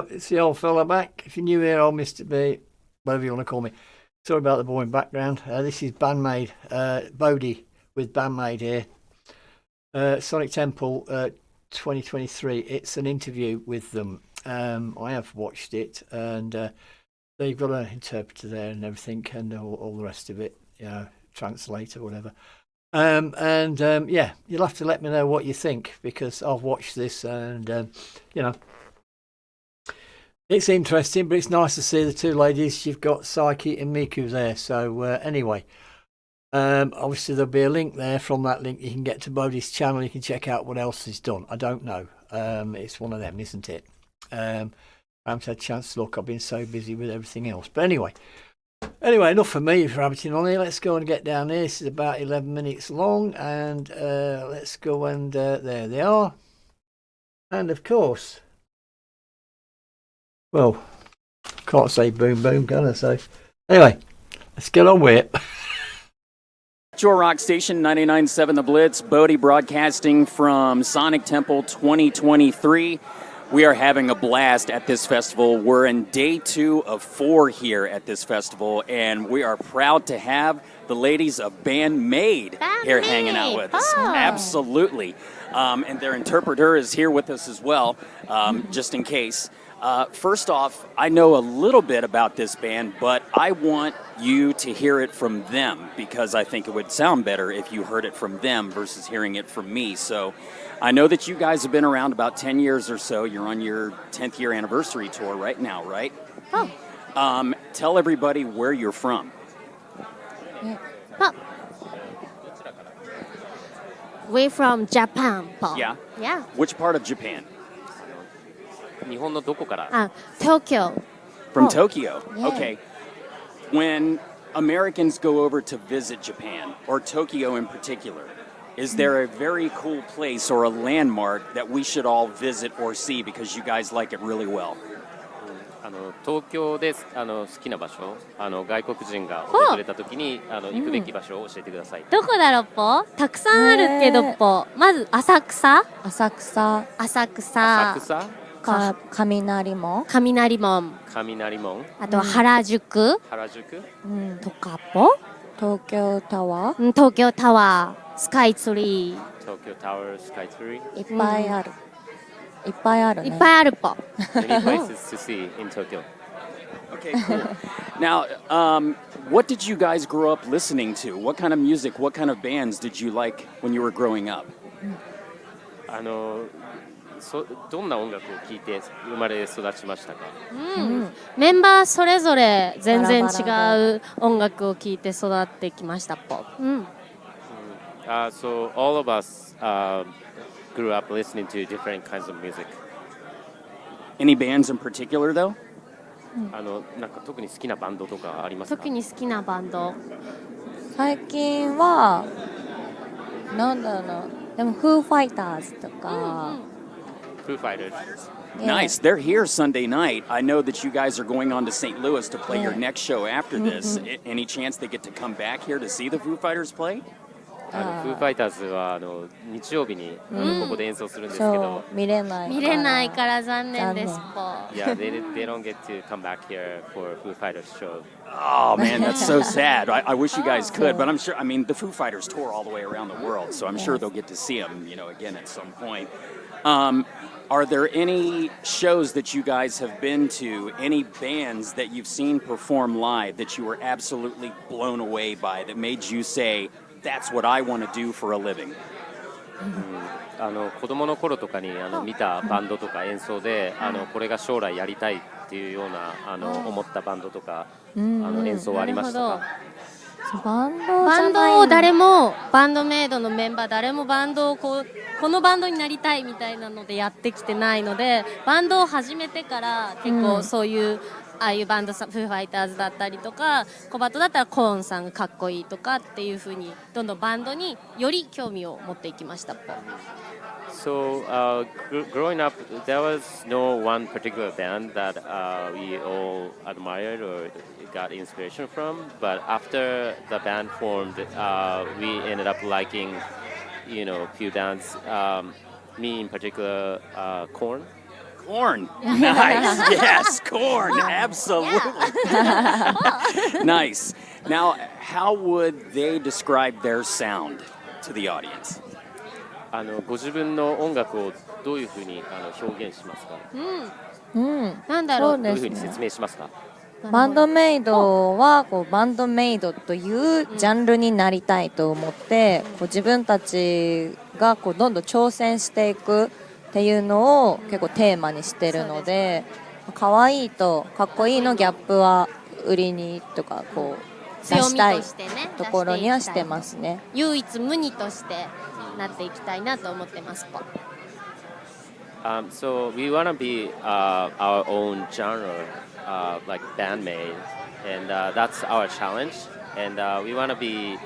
it's the old fella back. If you're new here, old Mr. B, whatever you want to call me. Sorry about the boring background. This is Band-maid, Bodhi with Band-maid here. Sonic Temple 2023. It's an interview with them. I have watched it, and they've got an interpreter there and everything, and all the rest of it, translator, whatever. Yeah, you'll have to let me know what you think, because I've watched this, and it's interesting, but it's nice to see the two ladies. You've got Saiki and Miku there. So anyway, obviously there'll be a link there. From that link, you can get to Bodhi's channel. You can check out what else he's done. I don't know. It's one of them, isn't it? I haven't had a chance to look. I've been so busy with everything else. But anyway, enough for me for rabbiting on here. Let's go and get down here. This is about 11 minutes long, and let's go and there they are. And of course, well, can't say boom boom, can I? So anyway, let's get on with it. Your Rock Station 99.7 The Blitz, Bodhi broadcasting from Sonic Temple 2023. We are having a blast at this festival. We're in day 2 of 4 here at this festival, and we are proud to have the ladies of Band-maid here hanging out with us. Oh. Absolutely. And their interpreter is here with us as well, just in case. First off, I know a little bit about this band, but I want you to hear it from them, because I think it would sound better if you heard it from them versus hearing it from me. So I know that you guys have been around about 10 years or so. You're on your 10th year anniversary tour right now, right? Oh. Tell everybody where you're from. Oh. We're from Japan, Paul. Yeah? Yeah. Which part of Japan? 日本のどこから Tokyo. From Oh. Tokyo. Yeah. Okay. When Americans go over to visit Japan, or Tokyo in particular, is there a very cool place or a landmark that we should all visit or see because you guys like it really well? 東京で好きな場所外国人が訪れた時に行くべき場所を教えてください。どこだろう、ポたくさんあるけど、ポまず浅草浅草か雷門雷門、あとは原宿とか、ポ東京タワー東京タワー、スカイツリー、東京タワー、スカイツリー。いっぱいある、いっぱいあるね。いっぱいある、ポ Many places to see in Tokyo. Okay, cool. Now, what did you guys grow up listening to? What kind of music, what kind of bands did you like when you were growing up? どんな音楽を聴いて生まれ育ちましたか？メンバーそれぞれ全然違う音楽を聴いて育ってきました、ポSo all of us grew up listening to different kinds of music. Any bands in particular, though? なんか特に好きなバンドとかありますか？特に好きなバンド、最近はなんだろう、でもフーファイターズとか、Foo Fighters. Nice. They're here Sunday night. I know that you guys are going on to St. Louis to play your next show after this. Any chance they get to come back here to see the Foo Fighters play? Foo Fighters は日曜日にここで演奏するんですけそど、う見れないから残念です、ポ Yeah, they don't get to come back here for Foo Fighters show. Oh, man, that's so sad. I wish you guys could, but I'm sure, I mean, the Foo Fighters tour all the way around the world, so I'm sure they'll get to see them, again at some point. Are there any shows that you guys have been to, any bands that you've seen perform live that you were absolutely blown away by, that made you say, that's what I want to do for a living? 子供の頃とかに見たバンドとか演奏でこれが将来やりたいっていうような思ったバンドとか演奏はありましたか？バンドを誰も、バンドメイドのメンバー誰もバンドをこのバンドになりたいみたいなのでやってきてないので、バンドを始めてから結構そういう、ああいうバンドさ、フーファイターズだったりとか、コバトだったらコーンさんがかっこいいとかっていう風にどんどんバンドにより興味を持っていきました。So growing up, there was no one particular band that we all admired or got inspiration from. But after the band formed, we ended up liking, few bands. Me in particular, Korn. Corn. Nice. Yes, corn. Absolutely. Nice. Now, how would they describe their sound to the audience? ご自分の音楽をどういうふうに表現しますか？なんだろう。どういうふうに説明しますか？バンドメイドはこうバンドメイドというジャンルになりたいと思ってこう自分たちがこうどんどん挑戦していくっていうのを結構テーマにしてるので可愛いとかっこいいのギャップは売りにとかこう出強みしたいとしてね、ところにはしてますね。唯一無二としてなっていきたいなと思ってます。So we want to be our own genre, like Band-maid, and that's our challenge. And we want to be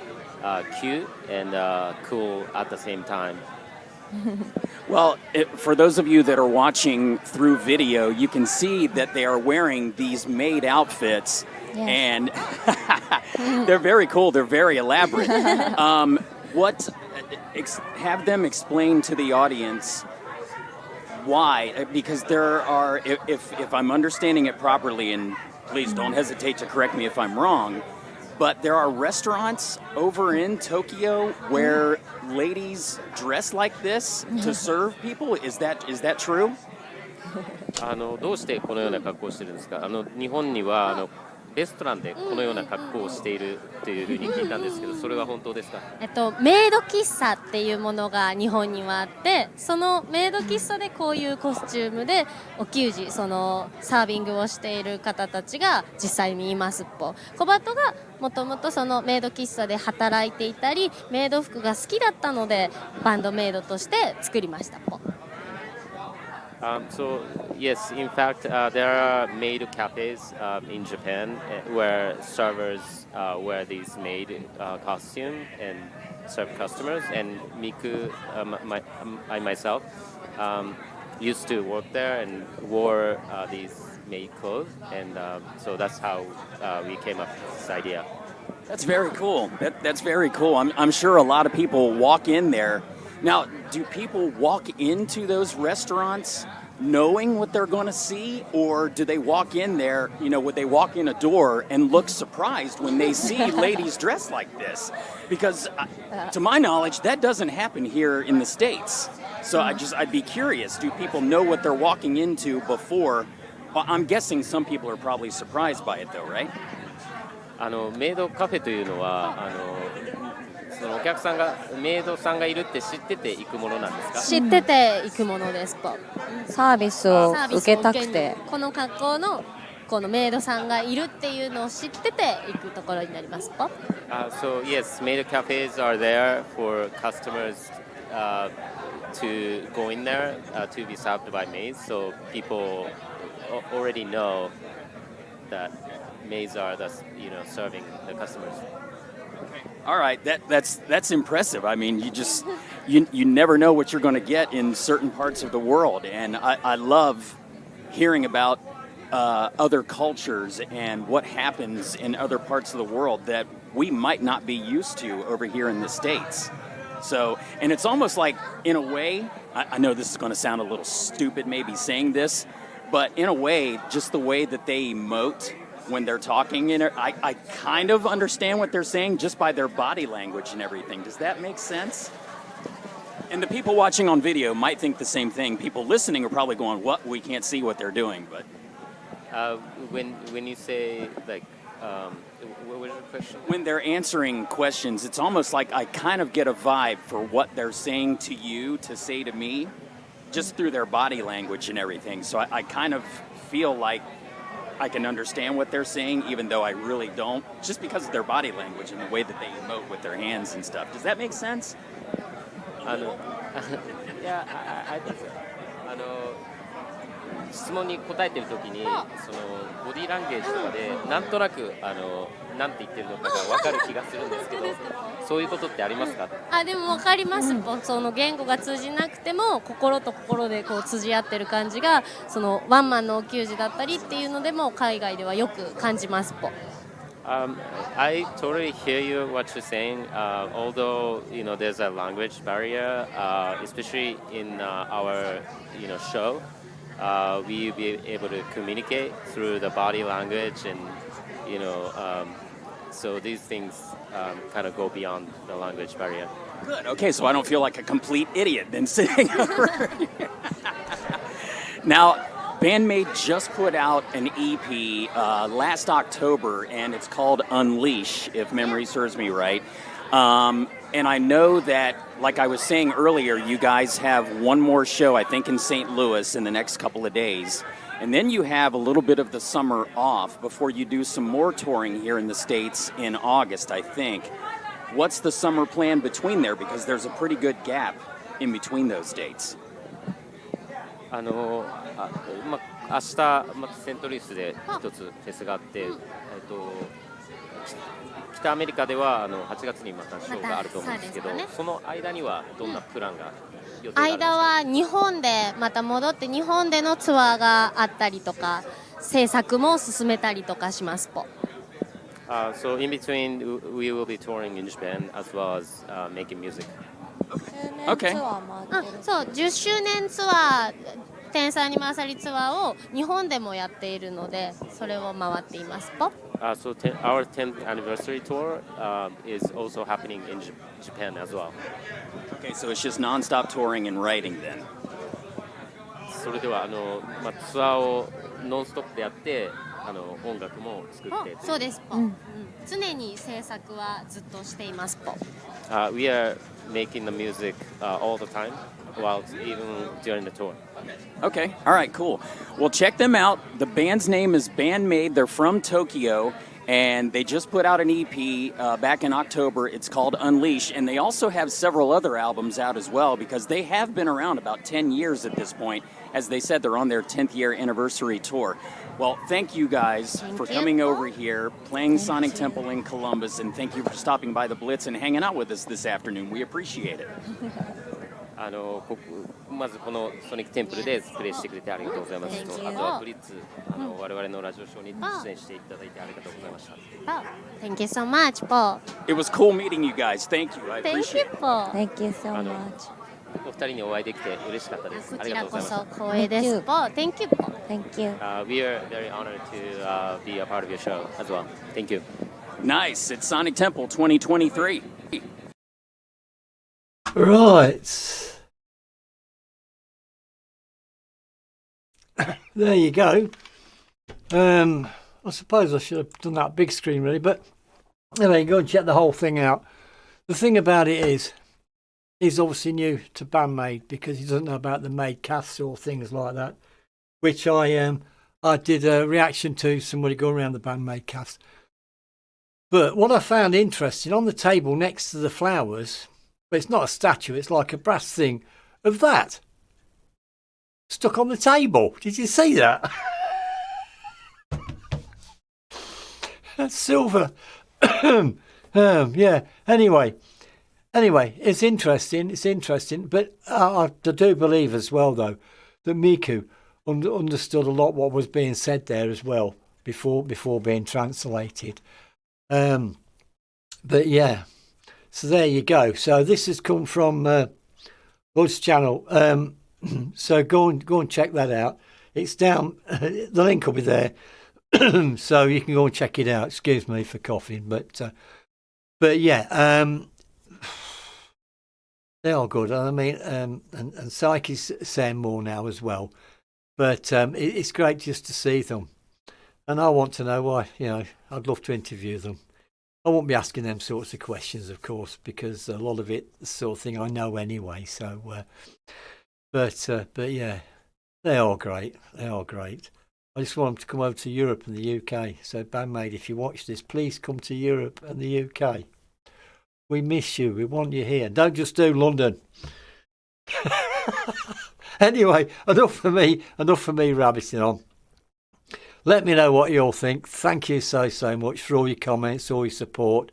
cute and cool at the same time. Well, for those of you that are watching through video, you can see that they are wearing these maid outfits, and they're very cool. They're very elaborate. Have them explain to the audience why? Because there are, if I'm understanding it properly, and please don't hesitate to correct me if I'm wrong, but there are restaurants over in Tokyo where ladies dress like this to serve people. Is that true? どうしてこのような格好をしてるんですか？日本にはレストランでこのような格好をしているというふうに聞いたんですけど、それは本当ですか？メイド喫茶っていうものが日本にはあって、そのメイド喫茶でこういうコスチュームでお給仕、そのサービングをしている方たちが実際にいますっぽ。小鳩がもともとそのメイド喫茶で働いていたり、メイド服が好きだったのでバンドメイドとして作りましたっぽ。So yes, in fact, there are maid cafes in Japan where servers wear these maid costume and serve customers. And Miku, I myself, used to work there and wore these maid clothes, and so that's how we came up with this idea. That's very cool. That's very cool. I'm sure a lot of people walk in there. Now, do people walk into those restaurants knowing what they're going to see, or do they walk in there, would they walk in a door and look surprised when they see ladies dressed like this? Because to my knowledge, that doesn't happen here in the States. So I'd be curious, do people know what they're walking into before? Well, I'm guessing some people are probably surprised by it though, right? メイドカフェというのはそのお客さんがメイドさんがいるって知ってて行くものなんですか？知ってて行くものですと。サービスを受けたくてこの格好のこのメイドさんがいるっていうのを知ってて行くところになりますと。So yes, maid cafes are there for customers to go in there to be served by maids. So people already know that maids are serving the customers. All right, that's impressive. I mean, you never know what you're going to get in certain parts of the world, and I love hearing about other cultures and what happens in other parts of the world that we might not be used to over here in the States. So, and it's almost like, in a way, I know this is going to sound a little stupid maybe saying this, but in a way, just the way that they emote when they're talking, I kind of understand what they're saying just by their body language and everything. Does that make sense? And the people watching on video might think the same thing. People listening are probably going, "What? We can't see what they're doing." But when you say like, what was your question? When they're answering questions, it's almost like I kind of get a vibe for what they're saying to you to say to me, just through their body language and everything. So I kind of feel like I can understand what they're saying, even though I really don't, just because of their body language and the way that they emote with their hands and stuff. Does that make sense? Yeah, I think so. 質問に答えてるときにそのボディーランゲージとかでなんとなくなんて言ってるのかが分かる気がするんですけど、そういうことってありますか？でも分かります。その言語が通じなくても心と心でこう通じ合ってる感じがそのワンマンのお給仕だったりっていうのでも海外ではよく感じますぽ。I totally hear you what you're saying. Although there's a language barrier, especially in our show. we be able to communicate through the body language, and so these things kind of go beyond the language barrier. Good. Okay, so I don't feel like a complete idiot then sitting over here. Now, Band-maid just put out an EP last October, and it's called Unleash, if memory serves me right. And I know that, like I was saying earlier, you guys have one more show, I think, in St. Louis in the next couple of days. And then you have a little bit of the summer off before you do some more touring here in the States in August, I think. What's the summer plan between there? Because there's a pretty good gap in between those dates. 明日、セントルイスで一つフェスがあって、北アメリカでは8月にまたショーがあると思うんですけど、その間にはどんなプランが予定があるんですか？間は日本でまた戻って日本でのツアーがあったりとか、制作も進めたりとかします。So in between, we will be touring in Japan as well as making music. Okay. そう、10周年ツアー、10thアニバーサリーツアーを日本でもやっているので、それを回っています。So our 10th anniversary tour is also happening in Japan as well. Okay, so it's just nonstop touring and writing then. それではツアーをノンストップでやって、音楽も作って。そうです。常に制作はずっとしています。We are making the music all the time, while even during the tour. Okay, all right, cool. Well, check them out. The band's name is Band-maid. They're from Tokyo, and they just put out an EP back in October. It's called Unleash, and they also have several other albums out as well, because they have been around about 10 years at this point. As they said, they're on their 10th year anniversary tour. Well, thank you guys for coming over here, playing Sonic Temple in Columbus, and thank you for stopping by the Blitz and hanging out with us this afternoon. We appreciate it. まずこのソニックテンプルでプレイしてくれてありがとうございます。あとはブリッツ、我々のラジオショーに出演していただいてありがとうございました。Thank you so much, Paul. It was cool meeting you guys. Thank you. I appreciate it. Thank you so much. お二人にお会いできて嬉しかったです。こちありがとうごらこそざいます。光栄です。Thank you, Paul. Thank you. We are very honored to be a part of your show as well. Thank you. Nice. It's Sonic Temple 2023. Right. There you go. I suppose I should have done that big screen really, but anyway, go and check the whole thing out. The thing about it is, he's obviously new to Band-maid because he doesn't know about the maid casts or things like that, which I did a reaction to somebody going around the Band-maid cast. But what I found interesting, on the table next to the flowers, but it's not a statue, it's like a brass thing of that stuck on the table. Did you see that? That's silver. Yeah. Anyway, it's interesting. But I do believe as well, though, that Miku understood a lot what was being said there as well before being translated. But yeah, so there you go. So this has come from Bodhi's channel. So go and check that out. It's down. The link will be there, so you can go and check it out. Excuse me for coughing, but yeah, they are good. I mean, and Psyche's saying more now as well. But it's great just to see them, and I want to know why. I'd love to interview them. I won't be asking them sorts of questions, of course, because a lot of it, the sort of thing I know anyway. So. But yeah, they are great. They are great. I just want them to come over to Europe and the UK. So Band-maid, if you watch this, please come to Europe and the UK. We miss you. We want you here. Don't just do London. Anyway, enough for me rabbiting on. Let me know what you all think. Thank you so much for all your comments, all your support,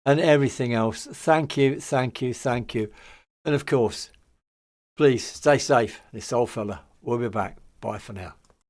and everything else. Thank you. And of course, please stay safe. This old fella. We'll be back. Bye for now.